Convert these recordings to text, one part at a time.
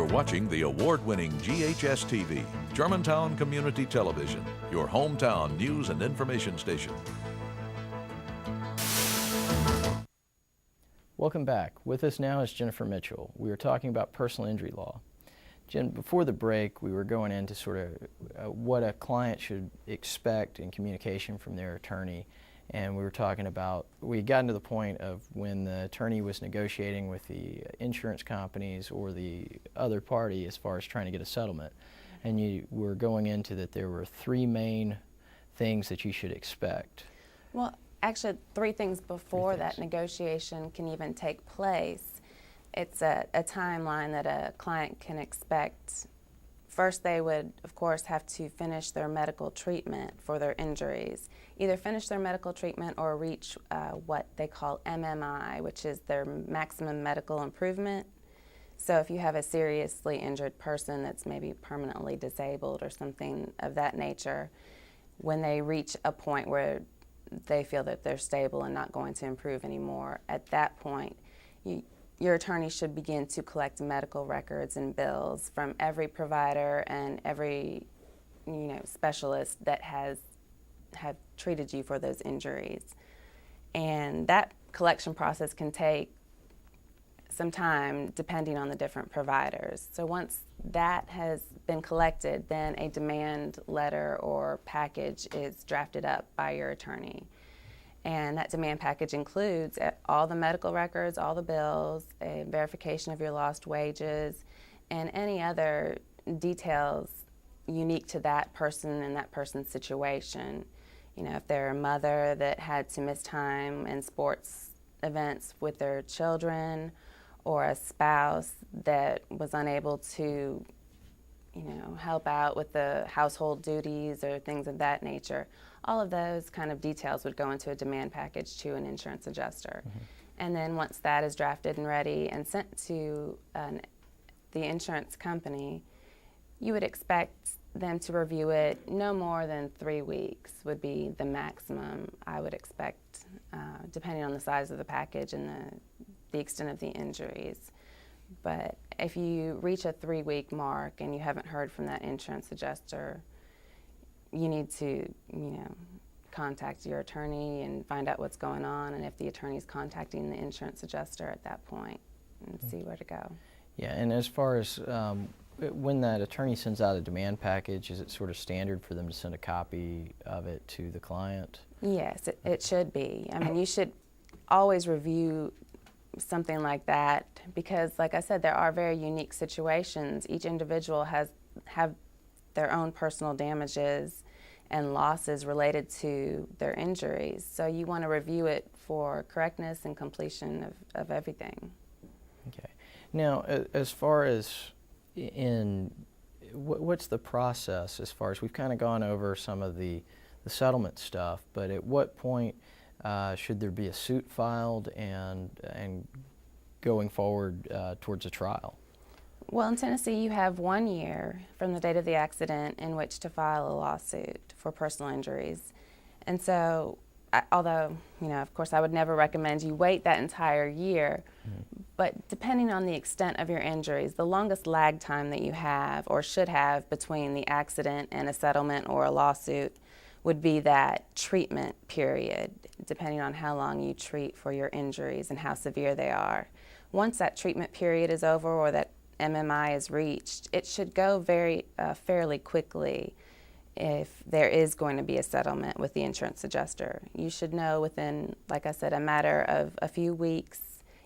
You're watching the award-winning GHS TV, Germantown Community Television, your hometown news and information station. Welcome back. With us now is Jennifer Mitchell. We were talking about personal injury law. Jen, before the break, we were going into sort of what a client should expect in communication from their attorney. And we were talking about, we had gotten to the point of when the attorney was negotiating with the insurance companies or the other party as far as trying to get a settlement. And you were going into that there were three main things that you should expect. Well, actually, three things before that negotiation can even take place. It's a timeline that a client can expect. First, they would, of course, have to finish their medical treatment for their injuries. Either finish their medical treatment or reach what they call MMI, which is their maximum medical improvement. So if you have a seriously injured person that's maybe permanently disabled or something of that nature, when they reach a point where they feel that they're stable and not going to improve anymore, at that point, your attorney should begin to collect medical records and bills from every provider and every specialist that have treated you for those injuries. And that collection process can take some time depending on the different providers. So once that has been collected, then a demand letter or package is drafted up by your attorney. And that demand package includes all the medical records, all the bills, a verification of your lost wages, and any other details unique to that person and that person's situation. You know, if they're a mother that had to miss time in sports events with their children, or a spouse that was unable to, help out with the household duties or things of that nature. All of those kind of details would go into a demand package to an insurance adjuster. Mm-hmm. And then once that is drafted and ready and sent to the insurance company, you would expect them to review it. No more than 3 weeks would be the maximum I would expect, depending on the size of the package and the extent of the injuries. But if you reach a 3-week mark and you haven't heard from that insurance adjuster, you need to, contact your attorney and find out what's going on, and if the attorney's contacting the insurance adjuster at that point, and see where to go. Yeah, and as far as when that attorney sends out a demand package, is it sort of standard for them to send a copy of it to the client? Yes, it should be. I mean, you should always review something like that because, like I said, there are very unique situations. Each individual have their own personal damages and losses related to their injuries. So you want to review it for correctness and completion of everything. Okay. Now, as far as what's the process as far as we've kind of gone over some of the settlement stuff, but at what point should there be a suit filed and going forward towards a trial? Well, in Tennessee, you have 1 year from the date of the accident in which to file a lawsuit for personal injuries. And so, although, of course, I would never recommend you wait that entire year, but depending on the extent of your injuries, the longest lag time that you have or should have between the accident and a settlement or a lawsuit would be that treatment period, depending on how long you treat for your injuries and how severe they are. Once that treatment period is over or that MMI is reached, it should go fairly quickly if there is going to be a settlement with the insurance adjuster. You should know within, like I said, a matter of a few weeks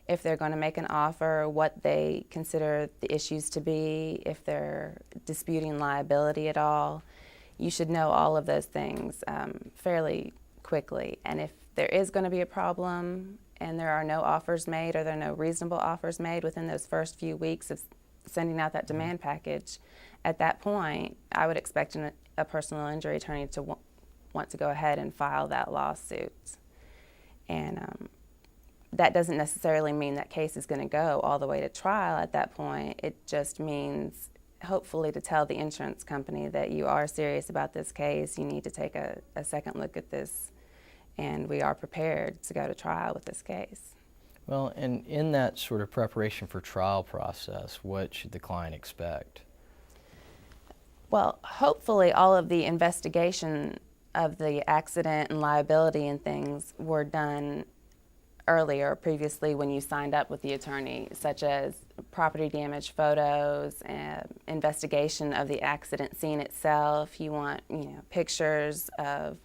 if they're going to make an offer, what they consider the issues to be, if they're disputing liability at all. You should know all of those things fairly quickly. And if there is going to be a problem and there are no offers made or there are no reasonable offers made within those first few weeks of sending out that demand package, at that point, I would expect a personal injury attorney to want to go ahead and file that lawsuit. And that doesn't necessarily mean that case is going to go all the way to trial at that point. It just means, hopefully, to tell the insurance company that you are serious about this case, you need to take a second look at this, and we are prepared to go to trial with this case. Well, and in that sort of preparation for trial process, what should the client expect? Well, hopefully all of the investigation of the accident and liability and things were done earlier, previously, when you signed up with the attorney, such as property damage photos, investigation of the accident scene itself. You want, pictures of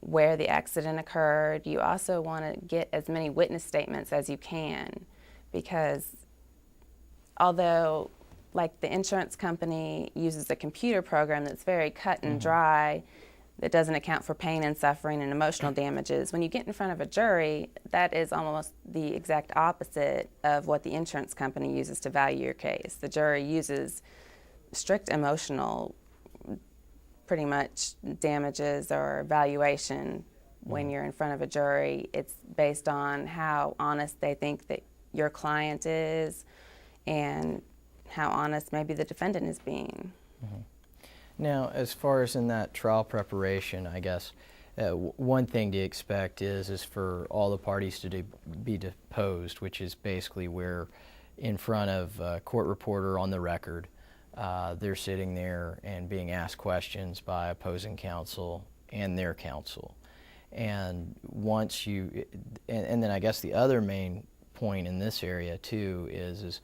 where the accident occurred. You also want to get as many witness statements as you can, because although like the insurance company uses a computer program that's very cut and dry, that doesn't account for pain and suffering and emotional damages, when you get in front of a jury, that is almost the exact opposite of what the insurance company uses to value your case. The jury uses strict emotional, pretty much, damages or valuation. When you're in front of a jury, it's based on how honest they think that your client is and how honest maybe the defendant is being. Now, as far as in that trial preparation, I guess one thing to expect is for all the parties to be deposed, which is basically where in front of a court reporter on the record, they're sitting there and being asked questions by opposing counsel and their counsel. And once you, and then I guess the other main point in this area too is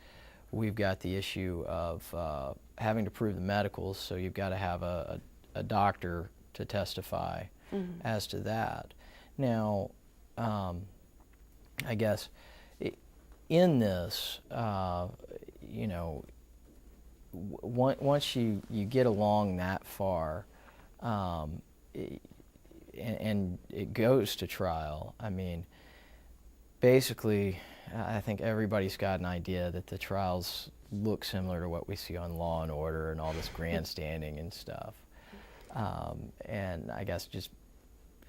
we've got the issue of having to prove the medicals, so you've got to have a doctor to testify as to that. Now, I guess in this, once you get along that far, and it goes to trial, I mean, basically, I think everybody's got an idea that the trials look similar to what we see on Law and Order and all this grandstanding and stuff. And I guess just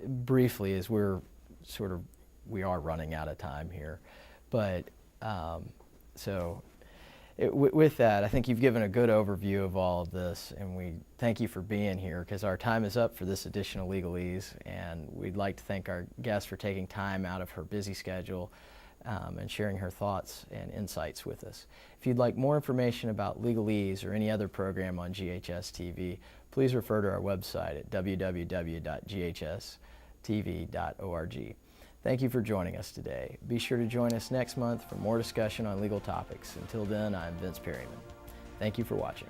briefly, as we are running out of time here, but with that, I think you've given a good overview of all of this, and we thank you for being here, because our time is up for this edition of Legalese, and we'd like to thank our guest for taking time out of her busy schedule and sharing her thoughts and insights with us. If you'd like more information about Legalese or any other program on GHS TV, please refer to our website at www.ghstv.org. Thank you for joining us today. Be sure to join us next month for more discussion on legal topics. Until then, I'm Vince Perryman. Thank you for watching.